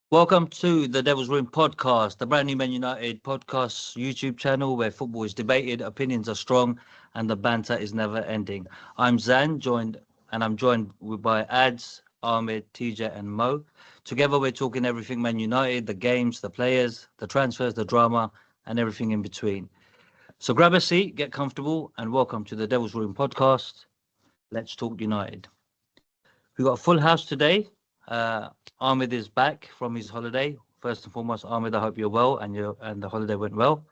Welcome to the Devil's Room podcast, the brand new Man United podcast YouTube channel where football is debated, opinions are strong, and the banter is never ending. I'm Zan, by Ads, Ahmed, TJ, and Mo. Together, we're talking everything Man United, the games, the players, the transfers, the drama, and everything in between. So grab a seat, get comfortable, and welcome to the Devil's Room podcast. Let's talk United. We got a full house today. Uh, Ahmed is back from his holiday. First and foremost, Ahmed, I hope you're well and the holiday went well.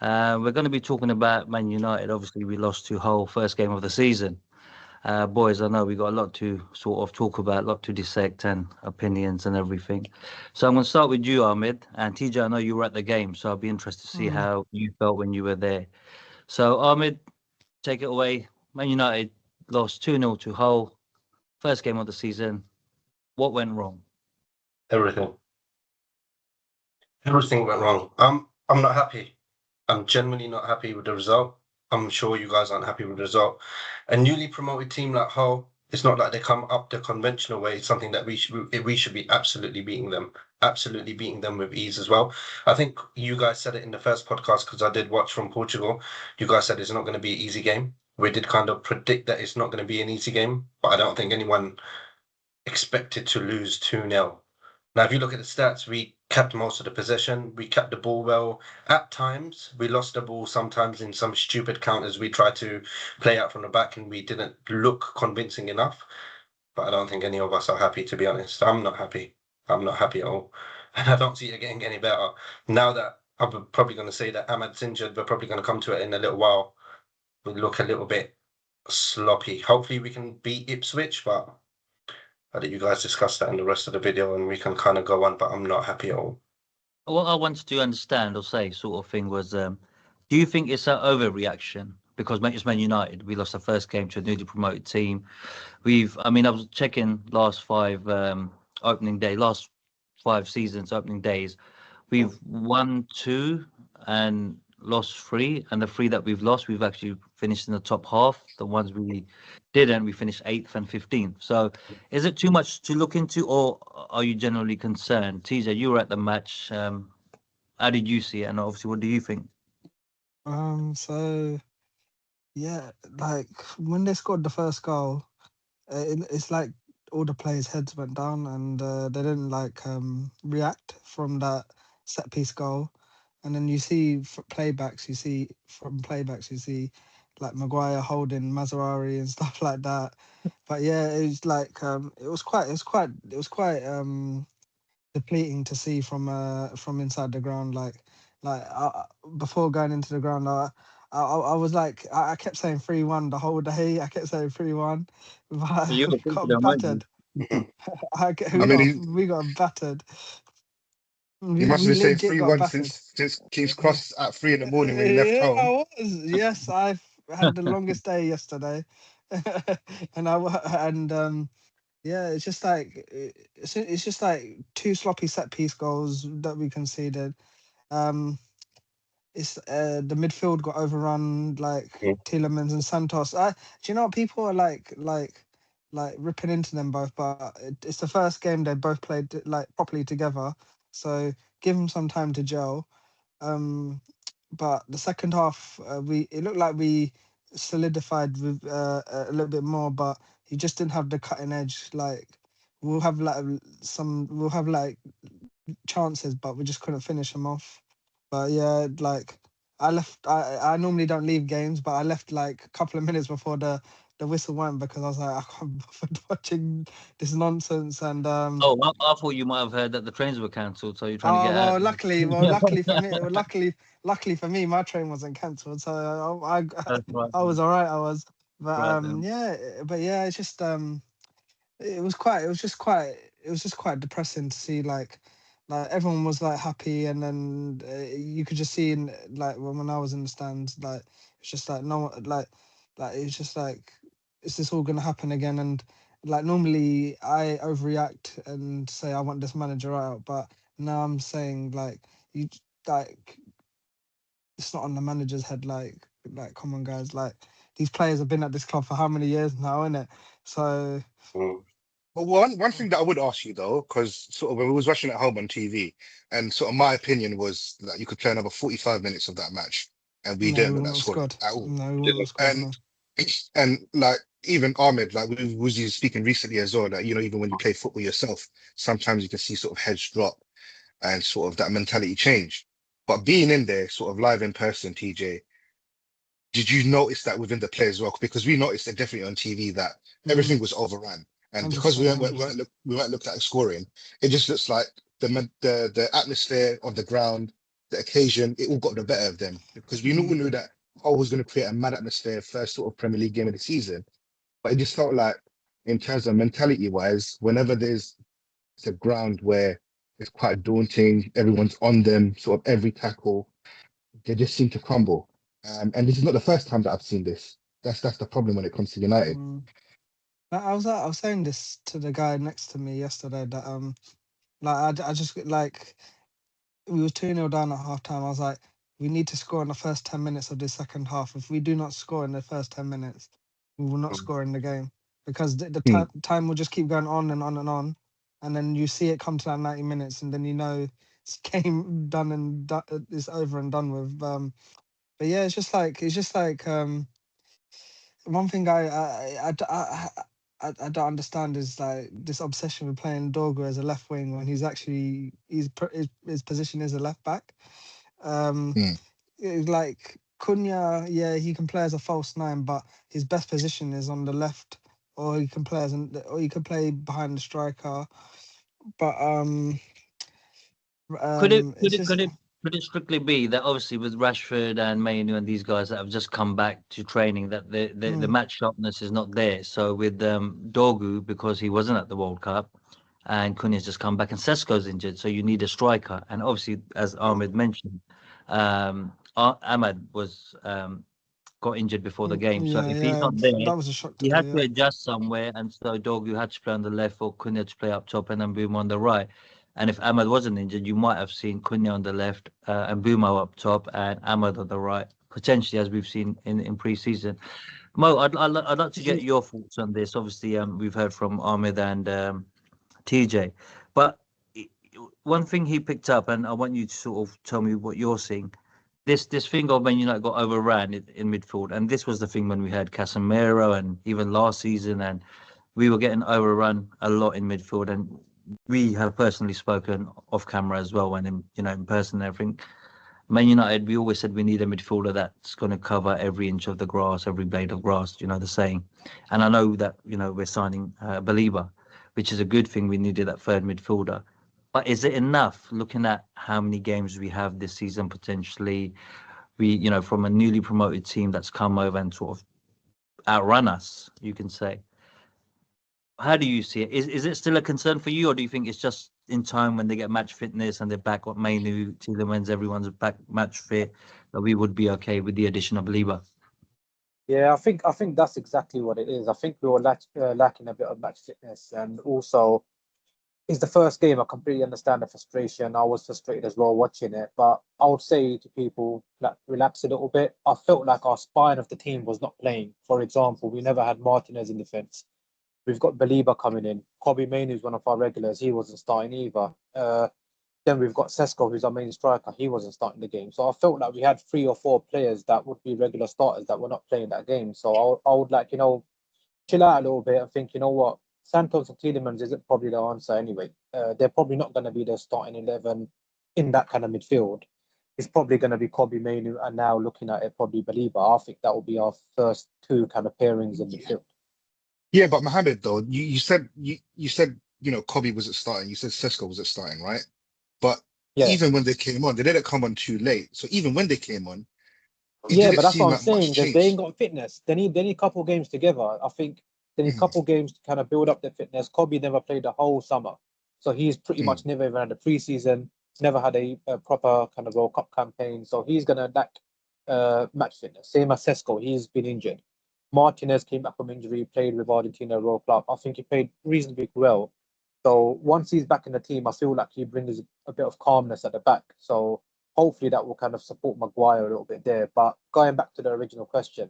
We're going to be talking about Man United. Obviously, we lost to Hull first game of the season. Boys, I know we got a lot to sort of talk about, a lot to dissect and opinions and everything. So I'm going to start with you, Ahmed. And TJ, I know you were at the game, so I'll be interested to see Mm. how you felt when you were there. So, Ahmed, take it away. Man United lost 2-0 to Hull, first game of the season. What went wrong? Everything. Everything went wrong. I'm not happy. I'm genuinely not happy with the result. I'm sure you guys aren't happy with the result. A newly promoted team like Hull, it's not like they come up the conventional way. It's something that we should be absolutely beating them with ease as well. I think you guys said it in the first podcast because I did watch from Portugal. You guys said it's not going to be an easy game. We did kind of predict that it's not going to be an easy game, but I don't think anyone expected to lose 2-0. Now, if you look at the stats, we kept most of the possession. We kept the ball well. At times, we lost the ball sometimes in some stupid counters we tried to play out from the back and we didn't look convincing enough. But I don't think any of us are happy, to be honest. I'm not happy. I'm not happy at all. And I don't see it getting any better. Now that I'm probably going to say that Ahmad's injured, we're probably going to come to it in a little while. We look a little bit sloppy. Hopefully we can beat Ipswich, but I'll let you guys discuss that in the rest of the video and we can kind of go on, but I'm not happy at all. What I wanted to understand or say, sort of thing, was do you think it's an overreaction? Because it's Man United, we lost the first game to a newly promoted team. I was checking last 5 seasons opening days. We've won two and lost three, and the three that we've lost, we've actually finished in the top half. The ones we didn't, we finished 8th and 15th. So, is it too much to look into, or are you generally concerned? TJ, you were at the match. How did you see it? And obviously, what do you think? So yeah, like when they scored the first goal, it's like all the players' heads went down and they didn't react from that set piece goal. And then you see playbacks, you see like Maguire holding Mazarari and stuff like that. But yeah, it was quite depleting to see from inside the ground. Like before going into the ground, I was like I kept saying 3-1 the whole day. I kept saying 3-1, but You we were got confident, weren't you? battered. I mean, We got battered. he We must have been saying legit three got one battered. since King's Cross at 3 in the morning when he left Yeah, I home. was. Yes, I've had the longest day yesterday, and yeah, it's just like it's just like two sloppy set piece goals that we conceded. Um, it's the midfield got overrun, like Mm. Tielemans and Santos. Do you know what, people are like ripping into them both, but it's the first game they both played like properly together, so give them some time to gel. Um, but the second half, we it looked like we solidified with a little bit more, but he just didn't have the cutting edge. Like we'll have like chances, but we just couldn't finish them off. But yeah, like I normally don't leave games, but I left like a couple of minutes before the whistle went because I was like, I can't bother watching this nonsense. And Oh, I thought you might have heard that the trains were cancelled, so you're trying to oh get out. luckily for me, my train wasn't cancelled, so That's right, I was all right. I was, but right then. yeah, it's just it was just quite depressing to see like everyone was like happy, and then you could just see in like when I was in the stands, like it's just like no one like it's just like, is this all gonna happen again? And like normally I overreact and say I want this manager out, but now I'm saying like you like it's not on the manager's head. Like come on guys, like these players have been at this club for how many years now, innit? So Mm. But one thing that I would ask you though, because sort of when we was watching at home on TV, and sort of my opinion was that you could play another 45 minutes of that match, and we No, we didn't look wouldn't that have squad scored. at all. No, we wouldn't have scored. And No. and like even Ahmed, like we was you speaking recently as well, that even when you play football yourself, sometimes you can see sort of heads drop and sort of that mentality change. But being in there, sort of live in person, TJ, did you notice that within the play as well? Because we noticed it definitely on TV that everything was overrun, and because 100%, 100%. we weren't looked at scoring, it just looks like the atmosphere of the ground, the occasion, it all got the better of them because we all knew that Hull was going to create a mad atmosphere first sort of Premier League game of the season, but it just felt like in terms of mentality wise, whenever there's a ground where it's quite daunting, everyone's on them, sort of every tackle they just seem to crumble. And this is not the first time that I've seen this. That's the problem when it comes to United. Like, I was saying this to the guy next to me yesterday that like I just like we were 2-0 down at half time. I was like, we need to score in the first 10 minutes of the second half. If we do not score in the first 10 minutes, we will not score in the game because the time will just keep going on and on and on, and then you see it come to that 90 minutes, and then it's game done and it's over and done with. But yeah, it's just like one thing I don't understand is like this obsession with playing Dorgu as a left wing when he's actually his position is a left back. Like Cunha, yeah, he can play as a false nine, but his best position is on the left, or he can play or he could play behind the striker. But Could it it's just could it strictly be that obviously with Rashford and Mainu and these guys that have just come back to training that the match sharpness is not there. So with Dorgu, because he wasn't at the World Cup and Cunha's just come back and Sesko's injured, so you need a striker. And obviously, as Ahmed mentioned, Ahmad was got injured before the game. So if he's yeah, not there, that was a shock he today. had to Yeah. adjust somewhere, and so Dorgu had to play on the left or Cunha to play up top, and then Boom on the right. And if Ahmad wasn't injured, you might have seen Cunha on the left and Bumo up top and Ahmad on the right, potentially as we've seen in pre-season. Mo, I'd like to get your thoughts on this. Obviously, we've heard from Ahmed and TJ, but one thing he picked up, and I want you to sort of tell me what you're seeing. This thing of when United got overran in midfield, and this was the thing when we had Casemiro and even last season, and we were getting overrun a lot in midfield, and we have personally spoken off camera as well when in person and everything. Man United, we always said we need a midfielder that's going to cover every inch of the grass, every blade of grass, the saying. And I know that, we're signing Belieber, which is a good thing. We needed that third midfielder. But is it enough looking at how many games we have this season potentially? We, from a newly promoted team that's come over and sort of outrun us, you can say. How do you see it? Is it still a concern for you, or do you think it's just in time when they get match fitness and they're back what Mainu, Tielemans, everyone's back match fit, that we would be okay with the addition of Belieber? Yeah, I think that's exactly what it is. I think we were lacking a bit of match fitness, and also it's the first game. I completely understand the frustration. I was frustrated as well watching it, but I would say to people, like, relax a little bit. I felt like our spine of the team was not playing. For example, we never had Martinez in defence. We've got Belieber coming in. Kobe Mainoo is one of our regulars. He wasn't starting either. Then we've got Sesko, who's our main striker. He wasn't starting the game. So I felt like we had 3 or 4 players that would be regular starters that were not playing that game. So I would like, chill out a little bit and think, you know what, Santos and Tielemans isn't probably the answer anyway. They're probably not going to be the starting 11 in that kind of midfield. It's probably going to be Kobe Mainoo, and now looking at it, probably Belieber. I think that will be our first 2 kind of pairings in midfield. Yeah, but Mohamed, though, you said Kobe wasn't starting. You said Sesko wasn't starting, right? But even when they came on, they didn't come on too late. So even when they came on, it didn't but that's seem what I'm like much saying. They ain't change. got fitness. They need a couple games together. I think they need a couple games to kind of build up their fitness. Kobe never played the whole summer, so he's pretty much never even had a preseason. Never had a proper kind of World Cup campaign, so he's gonna lack match fitness. Same as Sesko, he's been injured. Martinez came back from injury, played with Argentina World Club. I think he played reasonably well. So once he's back in the team, I feel like he brings a bit of calmness at the back. So hopefully that will kind of support Maguire a little bit there. But going back to the original question,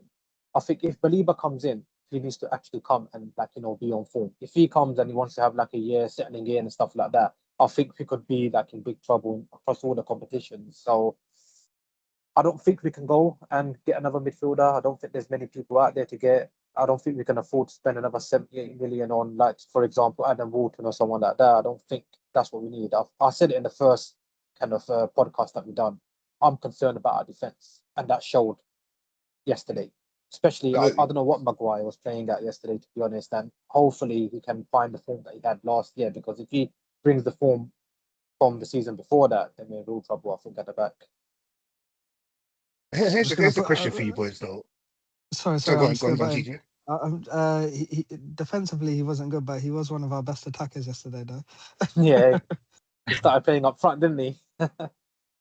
I think if Belieber comes in, he needs to actually come and like, you know, be on form. If he comes and he wants to have like a year settling in and stuff like that, I think we could be like in big trouble across all the competitions. So I don't think we can go and get another midfielder. I don't think there's many people out there to get. I don't think we can afford to spend another 78 million on, like, for example, Adam Walton or someone like that. I don't think that's what we need. I said it in the first kind of podcast that we done. I'm concerned about our defense, and that showed yesterday. Especially, I don't know what Maguire was playing at yesterday, to be honest. And hopefully, he can find the form that he had last year. Because if he brings the form from the season before that, then we're in real trouble, I think, at the back. Here's the question for you boys, though. Sorry, So go on, TJ. TJ. Defensively, he wasn't good, but he was one of our best attackers yesterday, though. Yeah, he started playing up front, didn't he? But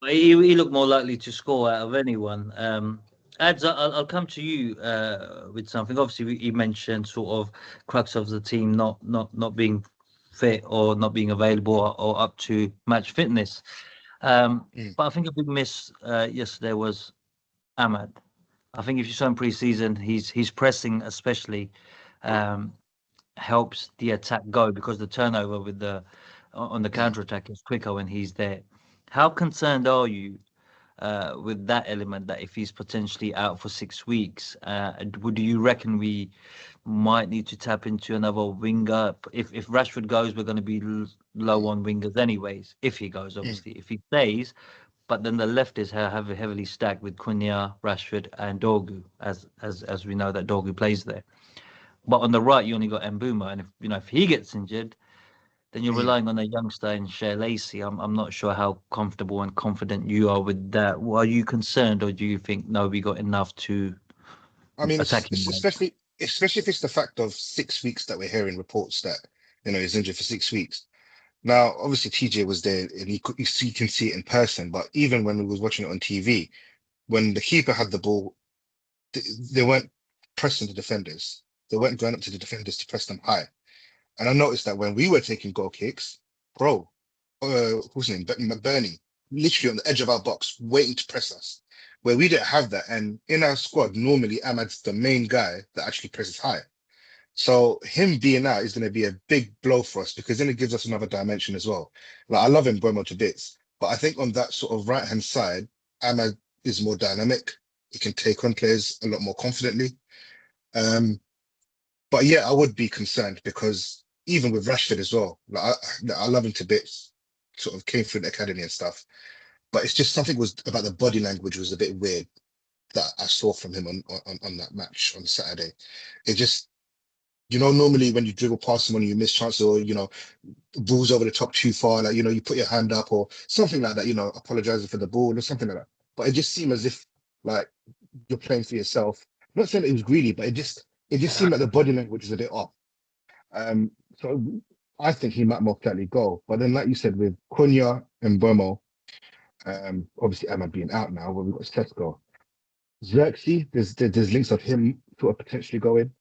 he looked more likely to score out of anyone. Ads, I'll come to you with something. Obviously, you mentioned sort of crux of the team not being fit or not being available or up to match fitness. But I think a big miss yesterday was Ahmad. I think if you saw in pre-season, he's pressing especially helps the attack go, because the turnover with the on the counter attack is quicker when he's there. How concerned are you with that element, that if he's potentially out for 6 weeks, would you reckon we might need to tap into another winger? If Rashford goes, we're going to be low on wingers anyways. If he goes, obviously, if he stays. But then the left is heavily stacked with Cunha, Rashford, and Dorgu, as we know that Dorgu plays there. But on the right, you only got Mbuma, and if he gets injured, then you're relying on a youngster in Shea Lacey. I'm not sure how comfortable and confident you are with that. Are you concerned, or do you think no, we got enough to attack him? Especially if it's the fact of 6 weeks that we're hearing reports that he's injured for 6 weeks. Now, obviously, TJ was there, and you can see it in person. But even when we was watching it on TV, when the keeper had the ball, they weren't pressing the defenders. They weren't going up to the defenders to press them high. And I noticed that when we were taking goal kicks, who's his name, McBurney, literally on the edge of our box, waiting to press us, where we didn't have that. And in our squad, normally Ahmad's the main guy that actually presses high. So him being out is going to be a big blow for us, because then it gives us another dimension as well. Like, I love Mbeumo to bits, but I think on that sort of right-hand side, Ahmad is more dynamic. He can take on players a lot more confidently. But yeah, I would be concerned, because even with Rashford as well, like I love him to bits, sort of came through the academy and stuff, but it's just something was about the body language was a bit weird that I saw from him on that match on Saturday. It just, normally when you dribble past someone, you miss chances, or, balls over the top too far, like, you put your hand up or something like that, apologizing for the ball or something like that. But it just seemed as if, like, you're playing for yourself. I'm not saying that it was greedy, but it just seemed like the body language is a bit off. So I think he might most likely go. But then, like you said, with Cunha and Mbeumo, obviously Ahmad being out now, where we've got Sesko. Xerxes, there's links of him sort of potentially going.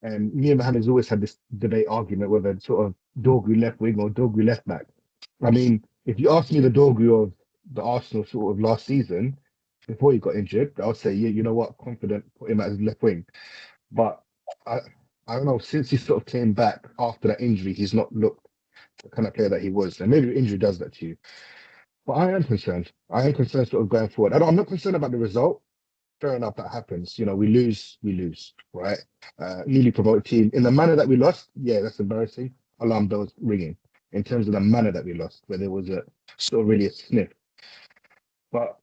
And me and Mohammed has always had this debate argument whether sort of Dorgu left wing or Dorgu left back. I mean, if you ask me the Dorgu of the Arsenal sort of last season, before he got injured, I would say, yeah, you know what, confident, put him as left wing. But I don't know, since he sort of came back after that injury, he's not looked the kind of player that he was. And maybe the injury does that to you. But I am concerned. Sort of going forward. I'm not concerned about the result. Fair enough, that happens. We lose, right? Newly promoted team. In the manner that we lost, yeah, that's embarrassing. Alarm bells ringing. In terms of the manner that we lost, where there was a sort of really a sniff. But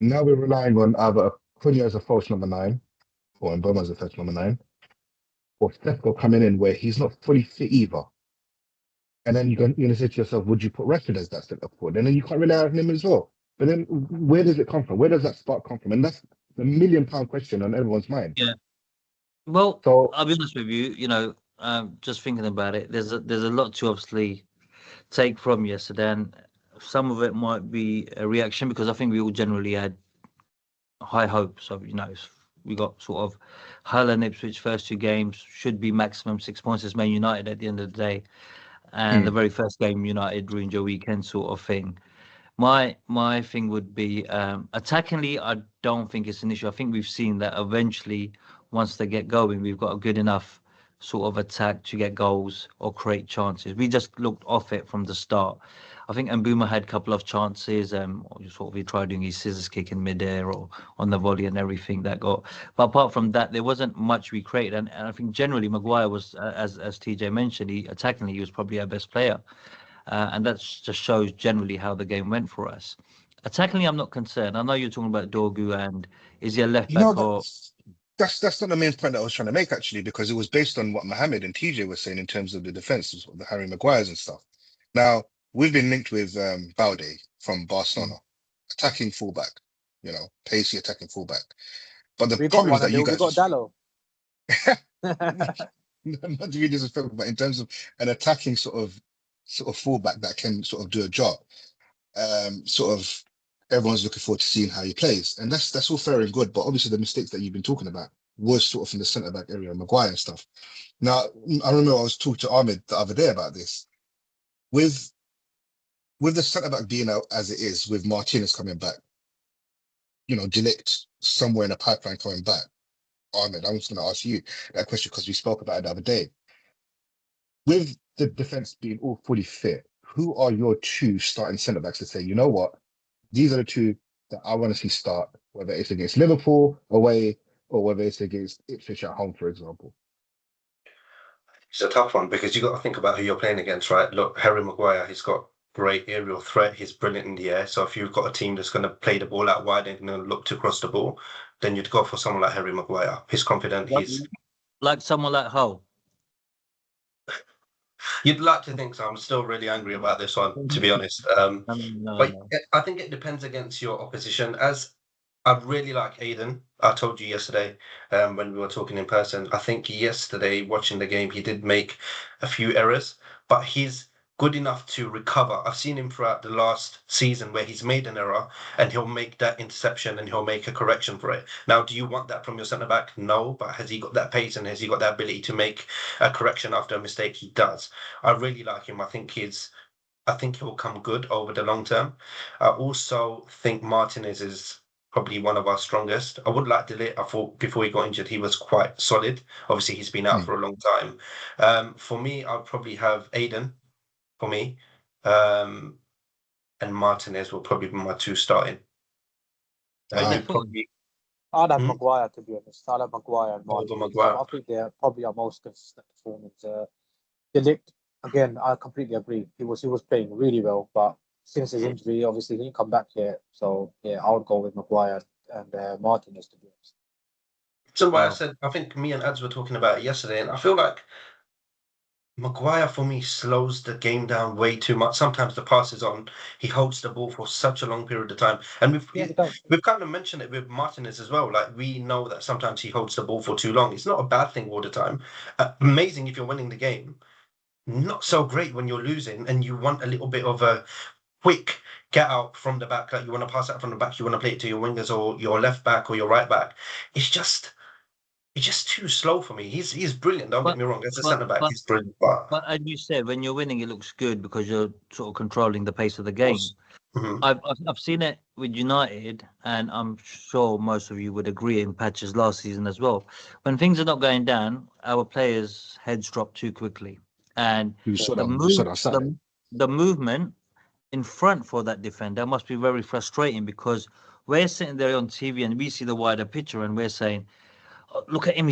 now we're relying on either Cunha as a false number 9, or Mbeumo as a false number 9, or Sesko coming in where he's not fully fit either. And then you're going to say to yourself, would you put Rashford as that centre forward? And then you can't rely on him as well. But then where does it come from? Where does that spark come from? And that's the £1 million question on everyone's mind. Yeah. Well, So I'll be honest with you. Just thinking about it, there's a lot to obviously take from yesterday, and some of it might be a reaction, because I think we all generally had high hopes of, we got sort of Hull and Ipswich first 2 games should be maximum 6 points as Man United at the end of the day, and the very first game United ruined your weekend, sort of thing. My thing would be attackingly, I don't think it's an issue. I think we've seen that eventually once they get going, we've got a good enough sort of attack to get goals or create chances. We just looked off it from the start. I think Mbuma had a couple of chances, sort of he tried doing his scissors kick in midair or on the volley and everything that got. But apart from that, there wasn't much we created, and I think generally Maguire was, as TJ mentioned, he was probably our best player, and that just shows generally how the game went for us. Attackingly, I'm not concerned. I know you're talking about Dorgu and is he a left You know, back or that's not the main point that I was trying to make actually, because it was based on what Mohammed and TJ were saying in terms of the defense, the Harry Maguires and stuff. Now we've been linked with Balde from Barcelona, attacking fullback, you know, pacey attacking fullback. But the We got problem is one, that and you we guys got Dallo. not to be disrespectful, but in terms of an attacking sort of fullback that can sort of do a job, sort of everyone's looking forward to seeing how he plays, and that's all fair and good. But obviously, the mistakes that you've been talking about was sort of from the centre back area, Maguire and stuff. Now, I remember I was talking to Ahmed the other day about this with the centre back being out as it is, with Martinez coming back, you know, Delict somewhere in the pipeline coming back. Ahmed, I'm just going to ask you that question because we spoke about it the other day. With the defense being all fully fit, who are your two starting centre backs to say, you know what, these are the two that I want to see start, whether it's against Liverpool away or whether it's against Ipswich at home, for example? It's a tough one because you got to think about who you're playing against, right? Look, Harry Maguire, he's got great aerial threat. He's brilliant in the air. So if you've got a team that's going to play the ball out wide and going to look to cross the ball, then you'd go for someone like Harry Maguire. He's confident. like someone like Hull? You'd like to think so. I'm still really angry about this one, to be honest. But I think it depends against your opposition. As I really like Aiden. I told you yesterday when we were talking in person. I think yesterday, watching the game, he did make a few errors, but he's good enough to recover. I've seen him throughout the last season where he's made an error and he'll make that interception and he'll make a correction for it. Now, do you want that from your centre back? No, but has he got that pace and has he got that ability to make a correction after a mistake? He does. I really like him. I think he'll come good over the long term. I also think Martinez is probably one of our strongest. I would like Delete. I thought before he got injured, he was quite solid. Obviously, he's been out for a long time. For me, I'll probably have Aiden. For me, and Martinez will probably be my two starting. I'd have Maguire, to be honest. I'd have Maguire and Martinez. Maguire. I think they're probably our most consistent performance. Delict, again, I completely agree. He was playing really well, but since his injury, obviously he didn't come back yet. So yeah, I would go with Maguire and Martinez, to be honest. So why I said, I think me and Ads were talking about it yesterday, and I feel like Maguire for me slows the game down way too much. Sometimes the pass is on, he holds the ball for such a long period of time, and we've kind of mentioned it with Martinez as well. Like, we know that sometimes he holds the ball for too long. It's not a bad thing all the time. Amazing if you're winning the game. Not so great when you're losing and you want a little bit of a quick get out from the back. Like, you want to pass out from the back, you want to play it to your wingers or your left back or your right back. It's just too slow for me. He's brilliant. Don't get me wrong. As a centre back, he's brilliant. But as you said, when you're winning, it looks good because you're sort of controlling the pace of the game. Mm-hmm. I've seen it with United, and I'm sure most of you would agree in patches last season as well. When things are not going down, our players' heads drop too quickly, and the movement in front for that defender must be very frustrating because we're sitting there on TV and we see the wider picture and we're saying, oh, look at him,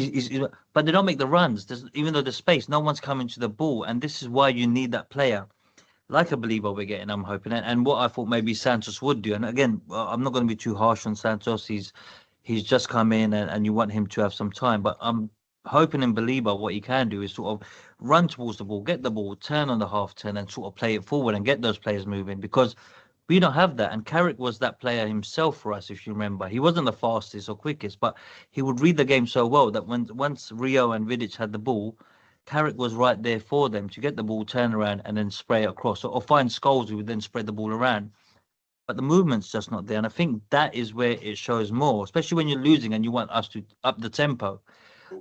but they don't make the runs. Even though there's space, no one's coming to the ball, and this is why you need that player like a believer we're getting, I'm hoping, and what I thought maybe Santos would do. And again, I'm not going to be too harsh on Santos. He's just come in and you want him to have some time, but I'm hoping in Belieber what he can do is sort of run towards the ball, get the ball, turn on the half turn and sort of play it forward and get those players moving, because we don't have that. And Carrick was that player himself for us, if you remember. He wasn't the fastest or quickest, but he would read the game so well that once Rio and Vidic had the ball, Carrick was right there for them to get the ball, turn around and then spray it across, or find Scholes who would then spread the ball around. But the movement's just not there. And I think that is where it shows more, especially when you're losing and you want us to up the tempo.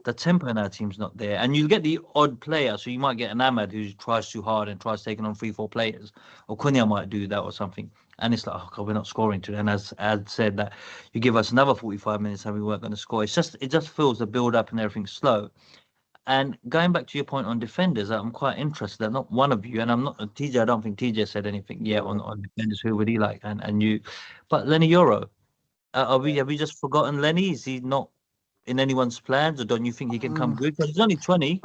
the tempo in our team's not there. And you'll get the odd player. So you might get an Ahmad who tries too hard and tries taking on 3-4 players. Or Cunha might do that or something. And it's like, oh God, we're not scoring today. And as Ad said, that you give us another 45 minutes and we weren't going to score. It just feels the build up and everything's slow. And going back to your point on defenders, I'm quite interested that not one of you, and I'm not TJ, I don't think TJ said anything yet on defenders. Who would he like? And you, but Lenny Euro, have we just forgotten Lenny? Is he not in anyone's plans, or don't you think he can come good? Because he's only 20.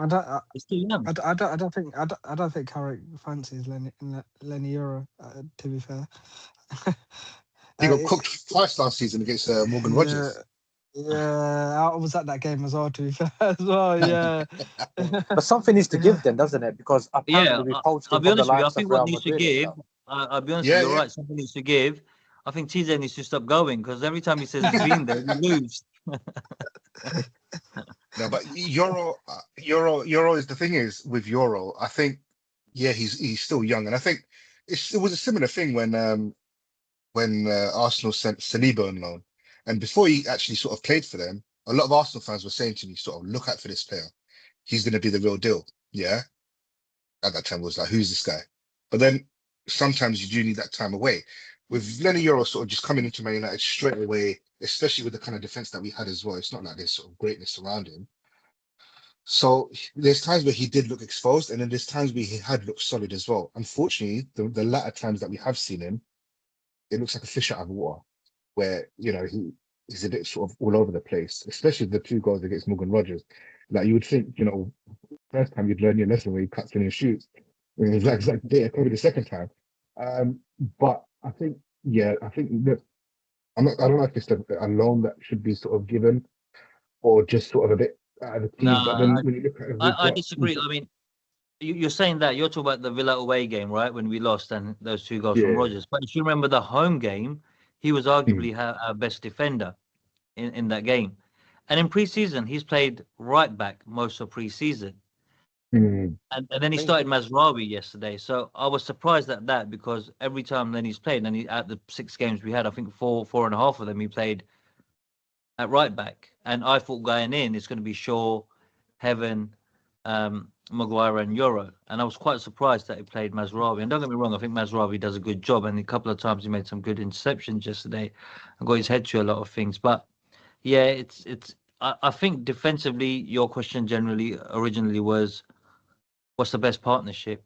He's still young. I don't think Carrick fancies Lenny Euro. To be fair, He got cooked twice last season against Morgan Rogers. Yeah, I was at that game as well, to be fair, as well, yeah. But something needs to give then, doesn't it? Because apparently we poached I'll him be from the honest with you. I likes of think what Real needs to Madrid and give, stuff. I'll be honest with you, you're right, something needs to give. I think TJ needs to stop going because every time he says he's been there, he lose. No, but Euro is the thing is with Euro, I think, yeah, he's still young, and I think it was a similar thing when Arsenal sent Saliba on loan, and before he actually sort of played for them, a lot of Arsenal fans were saying to me, sort of, look out for this player, he's going to be the real deal. Yeah, at that time it was like, who's this guy? But then sometimes you do need that time away. With Lenny Euro sort of just coming into Man United straight away, especially with the kind of defense that we had as well, it's not like there's sort of greatness around him. So there's times where he did look exposed, and then there's times where he had looked solid as well. Unfortunately, the latter times that we have seen him, it looks like a fish out of water, where, you know, he's a bit sort of all over the place, especially the 2 goals against Morgan Rogers. Like, you would think, you know, first time you'd learn your lesson where he cuts in and shoots. And it's like data covered the second time. But I think that I don't know if it's a loan that should be sort of given or just sort of a bit out of the team. No, But then when you look at it, I disagree. I mean, you're saying that you're talking about the Villa away game, right? When we lost and those 2 goals from Rogers. But if you remember the home game, he was arguably our best defender in that game. And in pre-season, he's played right back most of pre-season. And then he started Mazraoui yesterday. So I was surprised at that because every time then he's played, and at the 6 games we had, I think 4.5 of them he played at right back. And I thought going in, it's going to be Shaw, Heaven, Maguire and Euro. And I was quite surprised that he played Mazraoui. And don't get me wrong, I think Mazraoui does a good job. And a couple of times he made some good interceptions yesterday and got his head to a lot of things. But yeah, I think defensively, your question originally was, what's the best partnership?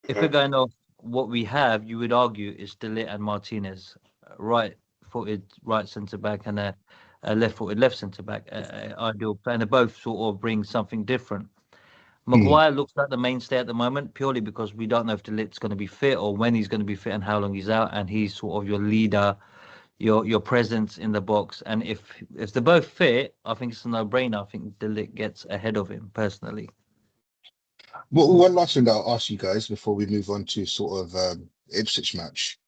If we're going off what we have, you would argue is De Ligt and Martinez, right-footed right centre-back and a left-footed left centre-back, ideal plan. They both sort of bring something different. Maguire looks like the mainstay at the moment, purely because we don't know if De Ligt's going to be fit or when he's going to be fit and how long he's out. And he's sort of your leader, your presence in the box. And if they're both fit, I think it's a no-brainer. I think De Ligt gets ahead of him personally. Well, one last thing that I'll ask you guys before we move on to sort of Ipswich match.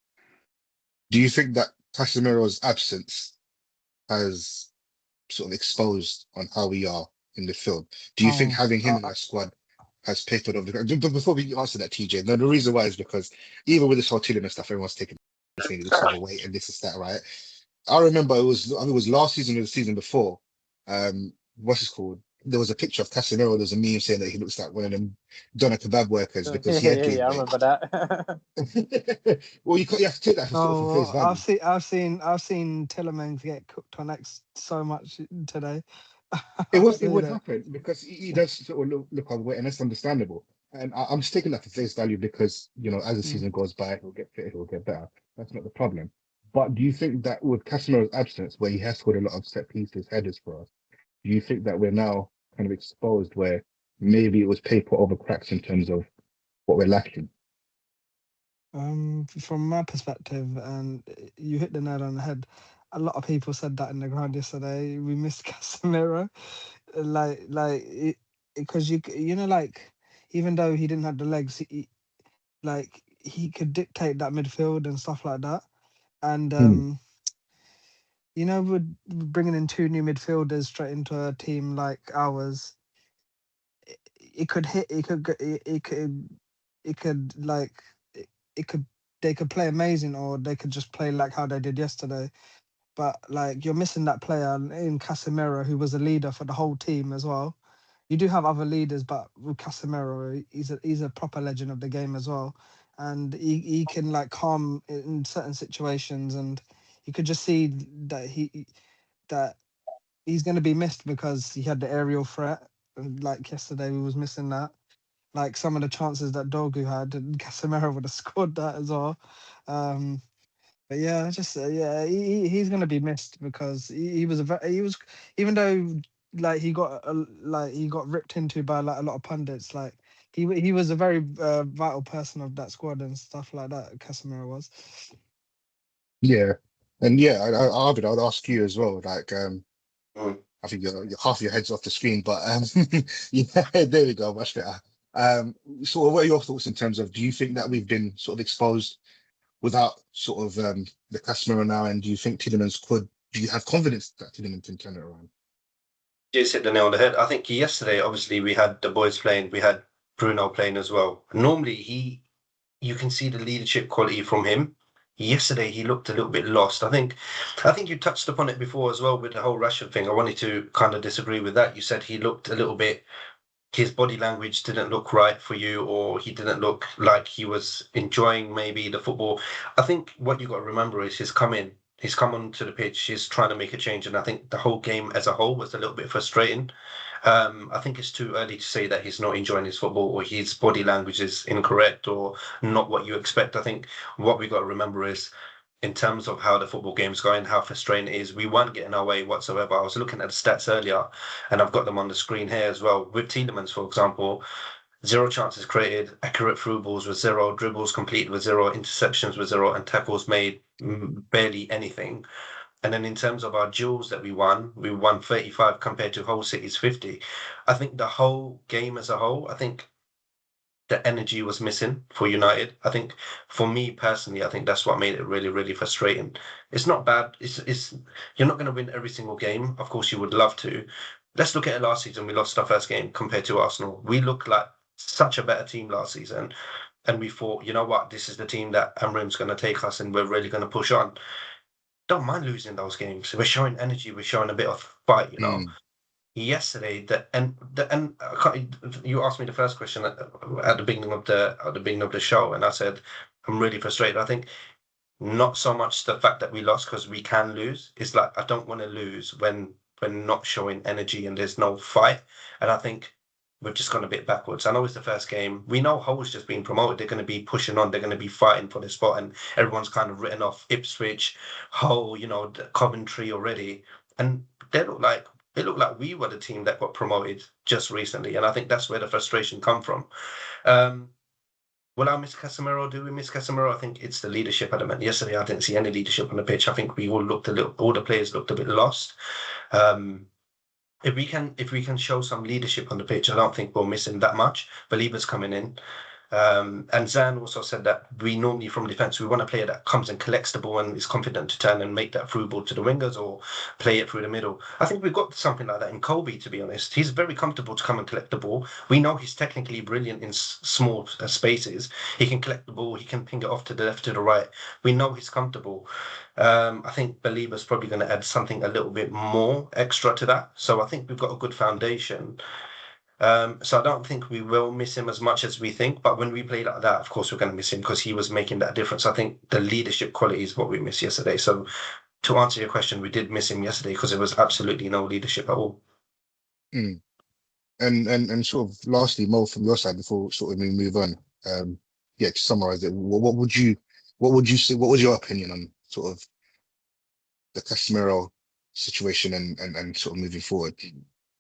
Do you think that Casemiro's absence has sort of exposed on how we are in the field? Do you think having him in that squad has papered over the ground? But before we answer that, TJ, no, the reason why is because even with this whole Tillman stuff, everyone's taking he looks overweight and this is that, right? I remember it was last season or the season before. What's it called? There was a picture of Casemiro. There was a meme saying that he looks like one of them doner kebab workers because he had gained weight. I remember that. Well, you have to take that for sort of face value. I've seen Tillerman get cooked on X so much today. It would happen because he does sort of look overweight, and that's understandable. And I'm just taking that for face value because, you know, as the season goes by, he'll get fit, he'll get better. That's not the problem. But do you think that with Casemiro's absence, where he has scored a lot of set pieces, headers for us, do you think that we're now kind of exposed where maybe it was paper over cracks in terms of what we're lacking? From my perspective, and you hit the nail on the head, a lot of people said that in the ground yesterday. We missed Casemiro, because you know, like, even though he didn't have the legs, he could dictate that midfield and stuff like that. And you know, with bringing in 2 new midfielders straight into a team like ours, they could play amazing, or they could just play like how they did yesterday. but like you're missing that player in Casemiro who was a leader for the whole team as well. You do have other leaders, but with Casemiro, he's a proper legend of the game as well, and he can like calm in certain situations, and you could just see that that he's going to be missed because he had the aerial threat, and like yesterday we was missing that. Like some of the chances that Dogu had, and Casemiro would have scored that as well. But yeah, just he's gonna be missed because he was he was, even though like he got ripped into by like a lot of pundits, like he was a very vital person of that squad and stuff like that. Casemiro was. Yeah, and yeah, Arvid, I would ask you as well. Like, Mm. I think you're half your head's off the screen, but yeah, there we go, much better. So what are your thoughts in terms of, do you think that we've been sort of exposed without sort of the customer now, and do you think Tielemans could? Do you have confidence that Tielemans can turn it around? Just hit the nail on the head. I think yesterday, obviously, we had the boys playing, we had Bruno playing as well. Normally, you can see the leadership quality from him. Yesterday, he looked a little bit lost. I think you touched upon it before as well with the whole Rashford thing. I wanted to kind of disagree with that. You said he looked a little bit, his body language didn't look right for you, or he didn't look like he was enjoying maybe the football. I think what you got to remember is he's come onto the pitch, he's trying to make a change, and I think the whole game as a whole was a little bit frustrating. I think it's too early to say that he's not enjoying his football or his body language is incorrect or not what you expect. I think what we got to remember is, in terms of how the football game's going, how frustrating it is, we weren't getting our way whatsoever. I was looking at the stats earlier, and I've got them on the screen here as well. With Tielemans, for example, 0 chances created, accurate through balls with 0, dribbles completed with 0, interceptions with 0, and tackles made barely anything. And then in terms of our duels that we won 35 compared to Hull City's 50. I think the whole game as a whole, I think the energy was missing for United. I think for me personally, I think that's what made it really, really frustrating. It's not bad. It's you're not going to win every single game. Of course, you would love to. Let's look at it last season. We lost our first game compared to Arsenal. We looked like such a better team last season. And we thought, you know what, this is the team that Amrim's going to take us and we're really going to push on. Don't mind losing those games. We're showing energy. We're showing a bit of fight, you know. Yesterday, you asked me the first question at the beginning of the show, and I said I'm really frustrated. I think not so much the fact that we lost, because we can lose. It's like I don't want to lose when we're not showing energy and there's no fight. And I think we've just gone a bit backwards. I know it's the first game. We know Hull's just been promoted. They're going to be pushing on. They're going to be fighting for the spot, and everyone's kind of written off Ipswich, Hull, Coventry already, and they look like we were the team that got promoted just recently, and I think that's where the frustration come from. Will I miss Casemiro? Do we miss Casemiro? I think it's the leadership element. Yesterday, I didn't see any leadership on the pitch. I think we all the players looked a bit lost. If we can show some leadership on the pitch, I don't think we're missing that much. Believers coming in. And Zan also said that we normally, from defence, we want a player that comes and collects the ball and is confident to turn and make that through ball to the wingers or play it through the middle. I think we've got something like that in Colby, to be honest. He's very comfortable to come and collect the ball. We know he's technically brilliant in small spaces. He can collect the ball. He can ping it off to the left, to the right. We know he's comfortable. I think Believer's probably going to add something a little bit more extra to that. So I think we've got a good foundation. So I don't think we will miss him as much as we think, but when we play like that, of course we're going to miss him because he was making that difference. I think the leadership quality is what we missed yesterday. So to answer your question, we did miss him yesterday because there was absolutely no leadership at all. And sort of lastly, Mo, from your side, before sort of we move on, to summarize it, what would you say? What was your opinion on sort of the Casemiro situation and sort of moving forward?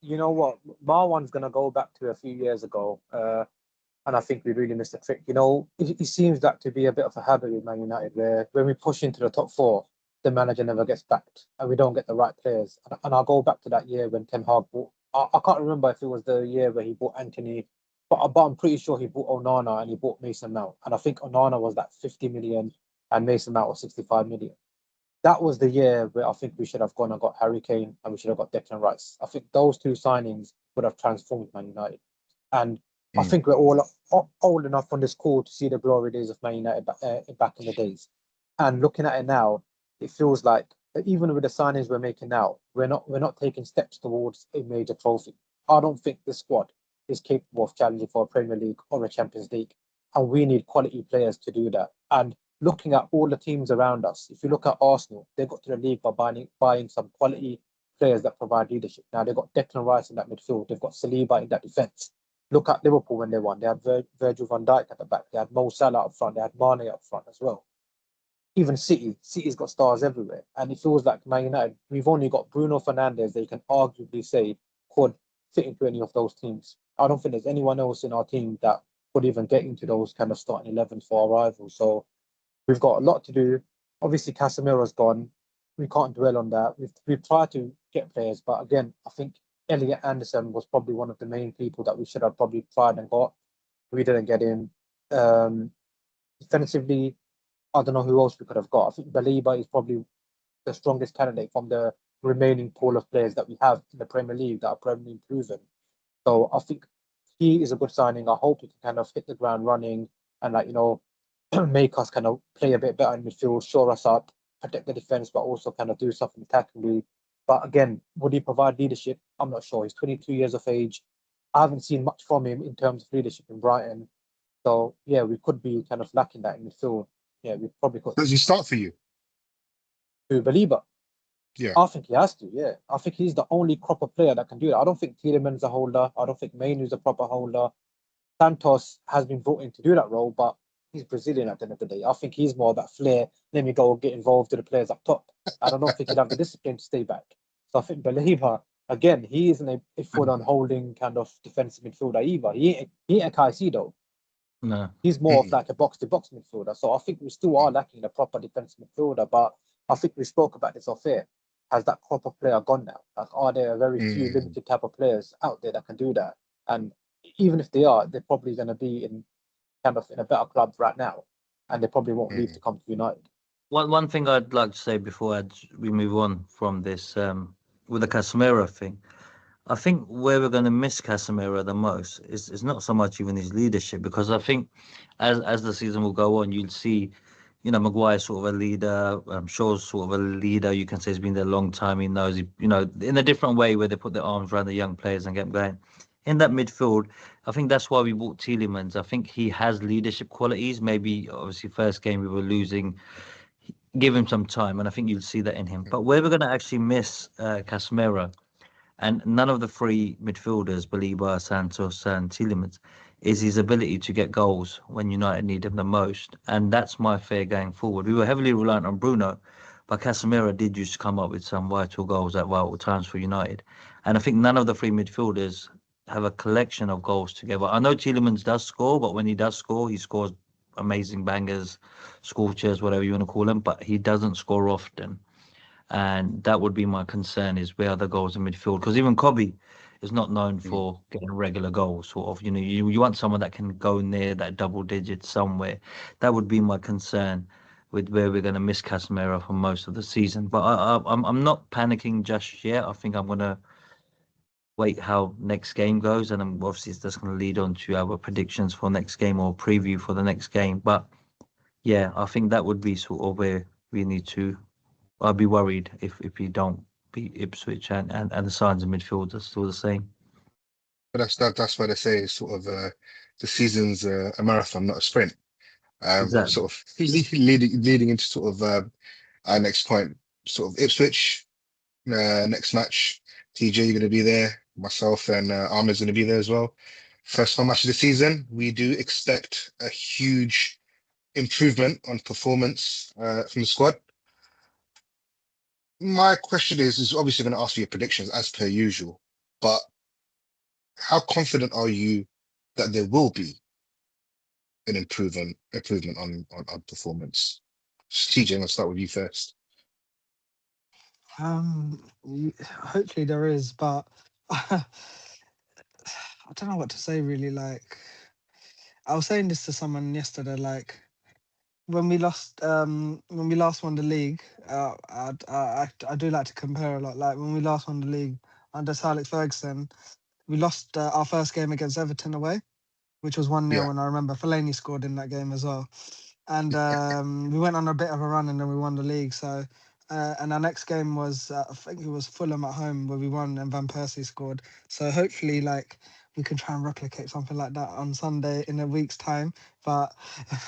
You know what? Marwan's going to go back to a few years ago, and I think we really missed a trick. It seems that to be a bit of a habit with Man United, where when we push into the top 4, the manager never gets backed, and we don't get the right players. And I'll go back to that year when Ten Hag bought. I can't remember if it was the year where he bought Anthony, but I'm pretty sure he bought Onana and he bought Mason Mount. And I think Onana was that 50 million, and Mason Mount was 65 million. That was the year where I think we should have gone and got Harry Kane and we should have got Declan Rice. I think those 2 signings would have transformed Man United. And I think we're all old enough on this call to see the glory days of Man United back in the days. And looking at it now, it feels like that even with the signings we're making now, we're not taking steps towards a major trophy. I don't think this squad is capable of challenging for a Premier League or a Champions League, and we need quality players to do that. And looking at all the teams around us, if you look at Arsenal, they got to the league by buying some quality players that provide leadership. Now they've got Declan Rice in that midfield, they've got Saliba in that defence. Look at Liverpool when they won. They had Virgil van Dijk at the back. They had Mo Salah up front. They had Mane up front as well. Even City's got stars everywhere. And it feels like Man United, we've only got Bruno Fernandes that you can arguably say could fit into any of those teams. I don't think there's anyone else in our team that could even get into those kind of starting 11s for our rivals. So we've got a lot to do. Obviously, Casemiro's gone. We can't dwell on that. We've tried to get players, but again, I think Elliot Anderson was probably one of the main people that we should have probably tried and got. We didn't get him. Defensively, I don't know who else we could have got. I think Baliba is probably the strongest candidate from the remaining pool of players that we have in the Premier League that are Premier proven. So I think he is a good signing. I hope he can kind of hit the ground running and make us kind of play a bit better in midfield, shore us up, protect the defense, but also kind of do something attackingly. But again, would he provide leadership? I'm not sure. He's 22 years of age. I haven't seen much from him in terms of leadership in Brighton. So yeah, we could be kind of lacking that in midfield. Yeah, we probably could. Does he start for you? To Baliba. Yeah. I think he has to, yeah. I think he's the only proper player that can do that. I don't think Tielemans is a holder. I don't think Mainoo's a proper holder. Santos has been brought in to do that role, but he's Brazilian at the end of the day. I think he's more that flair. Let me go get involved with the players up top. I don't think he'd have the discipline to stay back. So I think Baliba, again, he isn't a full-on holding kind of defensive midfielder either. He ain't a Caicedo. No. He's more of like a box-to-box midfielder. So I think we still are lacking a proper defensive midfielder, but I think we spoke about this off air. Has that proper player gone now? Like, are there very few limited type of players out there that can do that? And even if they are, they're probably going to be in a better club right now, and they probably won't leave to come to United. One thing I'd like to say before we move on from this, with the Casemiro thing, I think where we're going to miss Casemiro the most is not so much even his leadership, because I think as the season will go on, you'll see, Maguire's sort of a leader, Shaw's sort of a leader. You can say he's been there a long time. He knows, in a different way where they put their arms around the young players and get them going. In that midfield, I think that's why we bought Tielemans. I think he has leadership qualities. Maybe, obviously, first game we were losing. Give him some time, and I think you'll see that in him. But where we're going to actually miss Casemiro, and none of the three midfielders, Baliba, Santos, and Tielemans, is his ability to get goals when United need him the most. And that's my fear going forward. We were heavily reliant on Bruno, but Casemiro did used to come up with some vital goals at vital times for United. And I think none of the three midfielders have a collection of goals together. I know Tielemans does score, but when he does score, he scores amazing bangers, scorchers, whatever you want to call them, but he doesn't score often. And that would be my concern, is where are the goals in midfield? Because even Kobe is not known for getting regular goals, sort of. You want someone that can go near that double digit somewhere. That would be my concern with where we're going to miss Casemiro for most of the season. But I'm not panicking just yet. I think I'm going to wait how next game goes, and obviously that's going to lead on to our predictions for next game or preview for the next game. But yeah, I think that would be sort of where we need to. I'd be worried if we don't beat Ipswich and the signs of midfield are still the same. But that's why they say it's sort of the season's a marathon, not a sprint. Exactly. Sort of leading into sort of our next point, sort of Ipswich next match. TJ, you're going to be there. Myself and Ahmed's going to be there as well. First home match of the season. We do expect a huge improvement on performance from the squad. My question is obviously going to ask for your predictions as per usual, but how confident are you that there will be an improvement on performance? TJ, I'll start with you first. Hopefully there is, but I don't know what to say really. Like, I was saying this to someone yesterday, like, when we last won the league, I do like to compare a lot. Like, when we last won the league under Sir Alex Ferguson, we lost our first game against Everton away, which was 1-0, and I remember Fellaini scored in that game as well. And we went on a bit of a run and then we won the league. So And our next game was, I think it was Fulham at home where we won and Van Persie scored. So hopefully, like, we can try and replicate something like that on Sunday in a week's time. But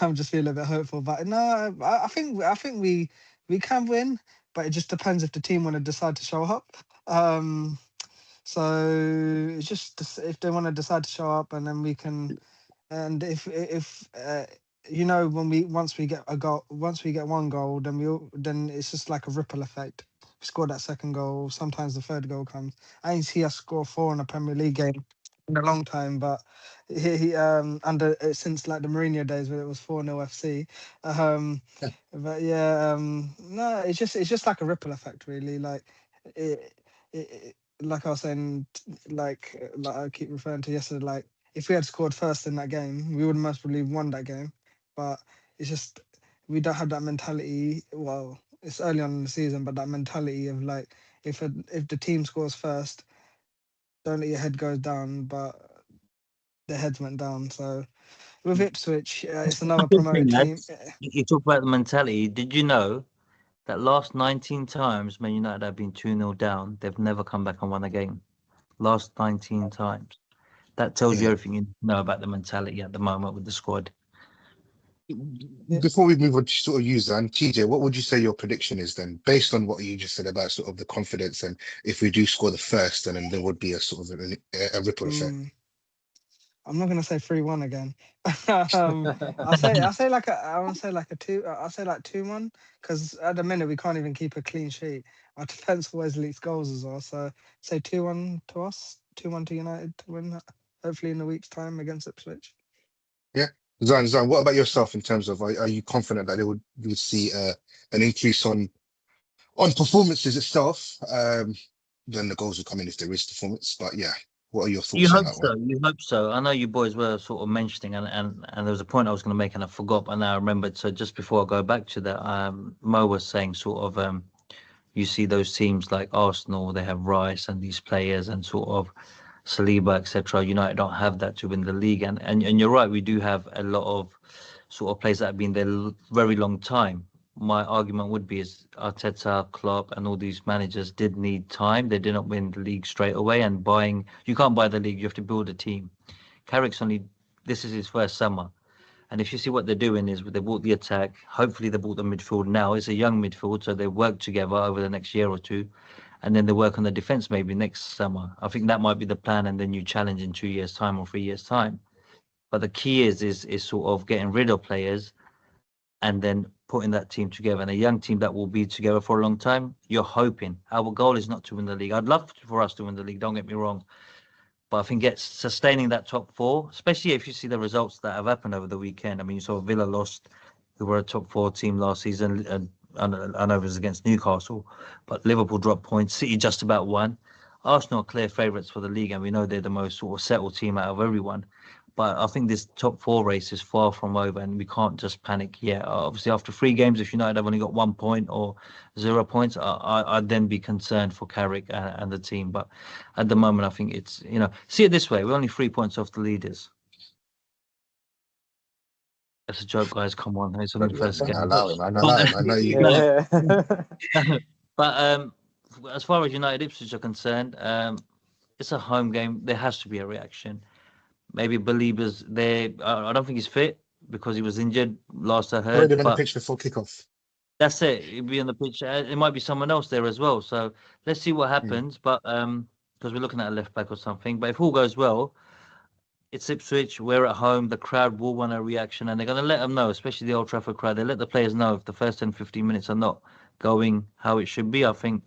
I'm just feeling a bit hopeful. But no, I think we can win, but it just depends if the team want to decide to show up. So it's just if they want to decide to show up, and then we can. And if you know, when once we get one goal, then it's just like a ripple effect. We score that second goal, sometimes the third goal comes. I didn't see us score 4 in a Premier League game in a long time, but he under since like the Mourinho days where it was 4-0 FC. But yeah, no, it's just like a ripple effect, really. Like like I was saying, like I keep referring to yesterday, like if we had scored first in that game, we would most probably won that game. But it's just we don't have that mentality. Well, it's early on in the season, but that mentality of like if the team scores first, don't let your head go down. But their heads went down. So with Ipswich, it's another Good promoted thing, team. lads. You talk about the mentality. Did you know that last 19 times Man United have been 2-0 down, they've never come back and won a game? Last 19 times. That tells you Yeah. everything you know about the mentality at the moment with the squad. Before we move on to sort of you, Zan, TJ, what would you say your prediction is then, based on what you just said about sort of the confidence, and if we do score the first, and then there would be a sort of a ripple effect? I'm not gonna say 3-1 again. I want to say like a 2. I'll say like 2-1 because at the minute we can't even keep a clean sheet. Our defense always leaks goals as well. So say 2-1 to us, 2-1 to United to win. Hopefully in a week's time against Ipswich. Yeah. Zan, what about yourself in terms of are you confident that you would see an increase on performances itself? Then the goals will come in if there is performance. But yeah, what are your You thoughts on hope that so. one? You hope so. I know you boys were sort of mentioning, and there was a point I was going to make, and I forgot, but now I remembered. So just before I go back to that, Mo was saying sort of, you see those teams like Arsenal, they have Rice and these players, and sort of Saliba, etc. United don't have that to win the league, and you're right. We do have a lot of sort of players that have been there very long time. My argument would be is Arteta, Klopp, and all these managers did need time. They didn't win the league straight away, and you can't buy the league. You have to build a team. Carrick's this is his first summer, and if you see what they're doing is they bought the attack. Hopefully they bought the midfield now. It's a young midfield, so they work together over the next year or two, and then they work on the defense maybe next summer. I think that might be the plan, and then you challenge in 2 years' time or 3 years' time. But the key is sort of getting rid of players and then putting that team together, and a young team that will be together for a long time. You're hoping. Our goal is not to win the league. I'd love for us to win the league, don't get me wrong, but I think sustaining that top 4, especially if you see the results that have happened over the weekend. I mean, you saw Villa lost, who were a top 4 team last season, and I know it was against Newcastle, but Liverpool dropped points. City just about won. Arsenal are clear favourites for the league, and we know they're the most sort of settled team out of everyone. But I think this top 4 race is far from over, and we can't just panic yet. Obviously, after 3 games, if United have only got 1 point or 0 points, I'd then be concerned for Carrick and the team. But at the moment, I think it's, see it this way: we're only 3 points off the leaders. That's a joke, guys. Come on, it's only the first game. Allow him. I know you. But as far as United Ipswich are concerned, it's a home game. There has to be a reaction. Maybe Believers there. I don't think he's fit because he was injured last I heard. Already on the pitch before kickoff. That's it. He'll be on the pitch. It might be someone else there as well. So let's see what happens. But because we're looking at a left back or something. But if all goes well, it's Ipswich. We're at home. The crowd will want a reaction, and they're going to let them know, especially the Old Trafford crowd. They let the players know if the first 10, 15 minutes are not going how it should be. I think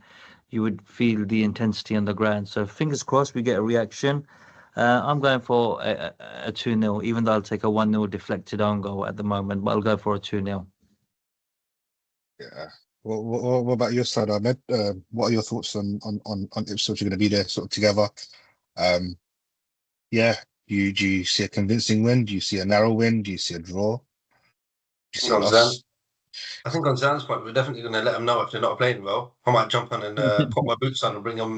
you would feel the intensity on the ground. So fingers crossed we get a reaction. I'm going for a 2-0, even though I'll take a 1-0 deflected own goal at the moment, but I'll go for a 2-0. Yeah. What about your side, Ahmed? What are your thoughts on Ipswich? You're going to be there sort of together. Yeah. Do you see a convincing win? Do you see a narrow win? Do you see a draw? I think on Zan's point, we're definitely going to let them know if they're not playing well. I might jump on and put my boots on and bring them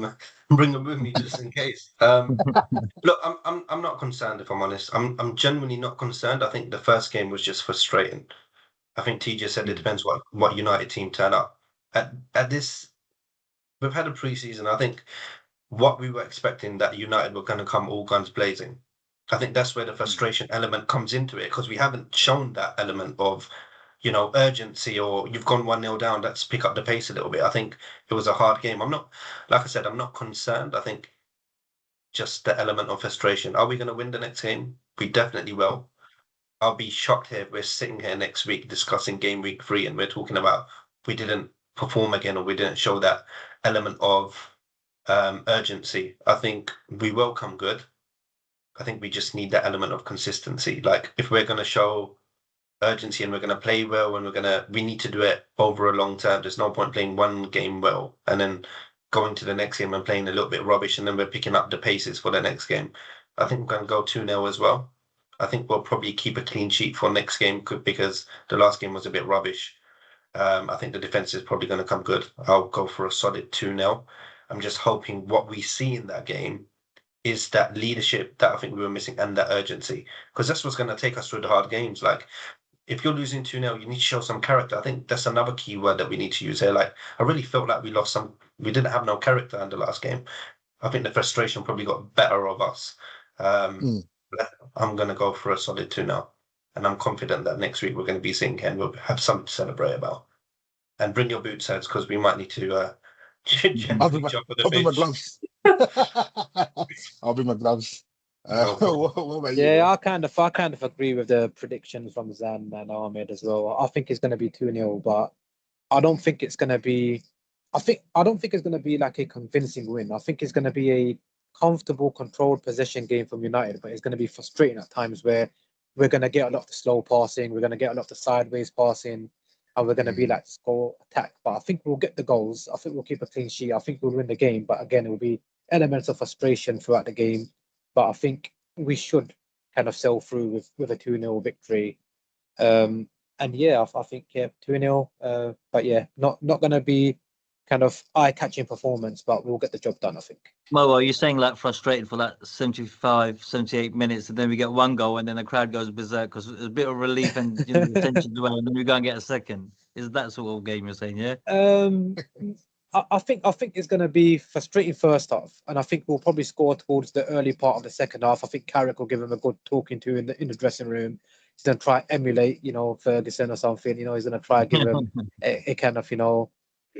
with me just in case. Look, I'm not concerned, if I'm honest. I'm genuinely not concerned. I think the first game was just frustrating. I think TJ said it depends what United team turn up. at this, we've had a pre-season. I think what we were expecting that United were going to come all guns blazing. I think that's where the frustration element comes into it, because we haven't shown that element of, urgency, or you've gone 1-0 down, let's pick up the pace a little bit. I think it was a hard game. Like I said, I'm not concerned. I think just the element of frustration. Are we going to win the next game? We definitely will. I'll be shocked if we're sitting here next week discussing game week 3 and we're talking about we didn't perform again, or we didn't show that element of urgency. I think we will come good. I think we just need that element of consistency. Like, if we're going to show urgency and we're going to play well, and we need to do it over a long term. There's no point playing one game well and then going to the next game and playing a little bit rubbish, and then we're picking up the paces for the next game. I think we're going to go 2-0 as well. I think we'll probably keep a clean sheet for next game, because the last game was a bit rubbish. I think the defense is probably going to come good. I'll go for a solid 2-0. I'm just hoping what we see in that game is that leadership that I think we were missing, and that urgency, because that's what's going to take us through the hard games. Like, if you're losing 2-0, you need to show some character. I think that's another key word that we need to use here. Like, I really felt like we didn't have no character in the last game. I think the frustration probably got better of us. I'm going to go for a solid 2-0. And I'm confident that next week we're going to be seeing Ken. We'll have something to celebrate about. And bring your boots, heads, because we might need to I'll bring my gloves. I'll bring my gloves. What about you? Yeah, I kind of agree with the predictions from Zan and Ahmed as well. I think it's going to be 2-0, but I don't think it's going to be. I don't think it's going to be like a convincing win. I think it's going to be a comfortable, controlled possession game from United, but it's going to be frustrating at times where we're going to get a lot of the slow passing, we're going to get a lot of the sideways passing, and we're going to be like score attack. But I think we'll get the goals. I think we'll keep a clean sheet. I think we'll win the game. But again, it will be elements of frustration throughout the game. But I think we should kind of sail through with a 2-0 victory. And yeah, I think 2-0. But yeah, not going to be kind of eye-catching performance, but we'll get the job done, I think. Mo, are you saying like frustrated for like 75, 78 minutes, and then we get one goal, and then the crowd goes berserk because it's a bit of relief and the tension's away, and then we go and get a second? Is that sort of game you're saying? Yeah. I think it's going to be frustrating first half, and I think we'll probably score towards the early part of the second half. I think Carrick will give him a good talking to in the dressing room. He's going to try emulate, Ferguson or something. He's going to try give him a kind of,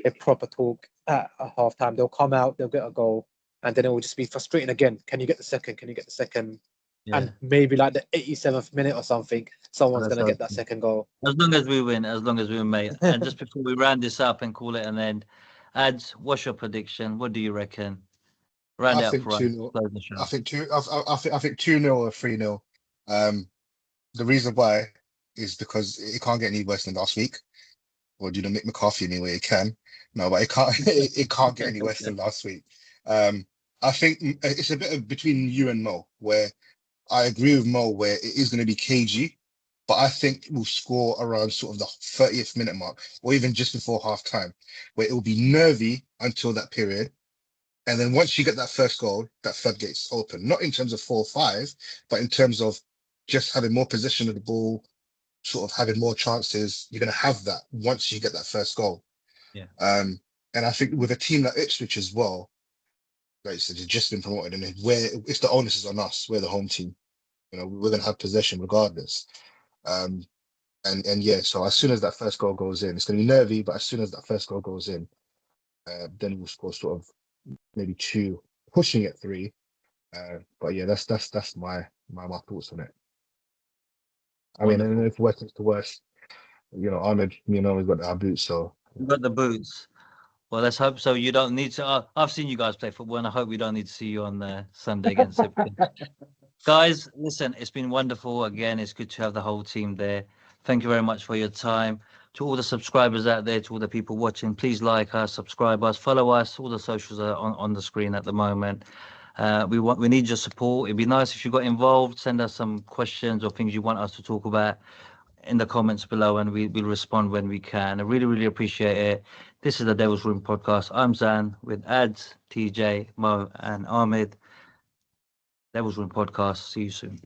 a proper talk at half time. They'll come out, they'll get a goal, and then it will just be frustrating again. Can you get the second? Can you get the second? Yeah. And maybe like the 87th minute or something, someone's going to get that second goal. As long as we win, mate. And just before we round this up and call it an end, Ads, what's your prediction? What do you reckon? Round it up for us. I think 2-0 or 3-0. The reason why is because it can't get any worse than last week. Or Mick McCarthy anyway, it can. No, but it can't get any worse than last week. I think it's a bit of between you and Mo, where I agree with Mo where it is going to be cagey, but I think we'll score around sort of the 30th minute mark, or even just before half time, where it will be nervy until that period. And then once you get that first goal, that floodgate's open. Not in terms of 4-5, but in terms of just having more possession of the ball, sort of having more chances. You're going to have that once you get that first goal. Yeah. And I think with a team like Ipswich as well, like you said, it's just been promoted, and it's the onus is on us. We're the home team. We're going to have possession regardless. And yeah, so as soon as that first goal goes in, it's going to be nervy, but as soon as that first goal goes in, then we'll score sort of maybe 2, pushing at 3. But yeah, that's my thoughts on it. I mean, and if worst comes to worst, Ahmed, we've got our boots, so we've got the boots. Well, let's hope so. You don't need to. I've seen you guys play football, and I hope we don't need to see you on Sunday against Ipswich. Guys, listen, it's been wonderful. Again, it's good to have the whole team there. Thank you very much for your time. To all the subscribers out there, to all the people watching, please like us, subscribe us, follow us. All the socials are on the screen at the moment. We need your support. It'd be nice if you got involved. Send us some questions or things you want us to talk about in the comments below, and we'll respond when we can. I really, really appreciate it. This is the Devil's Room podcast. I'm Zan with Ads, TJ, Mo, and Ahmed. Devil's Room podcast. See you soon.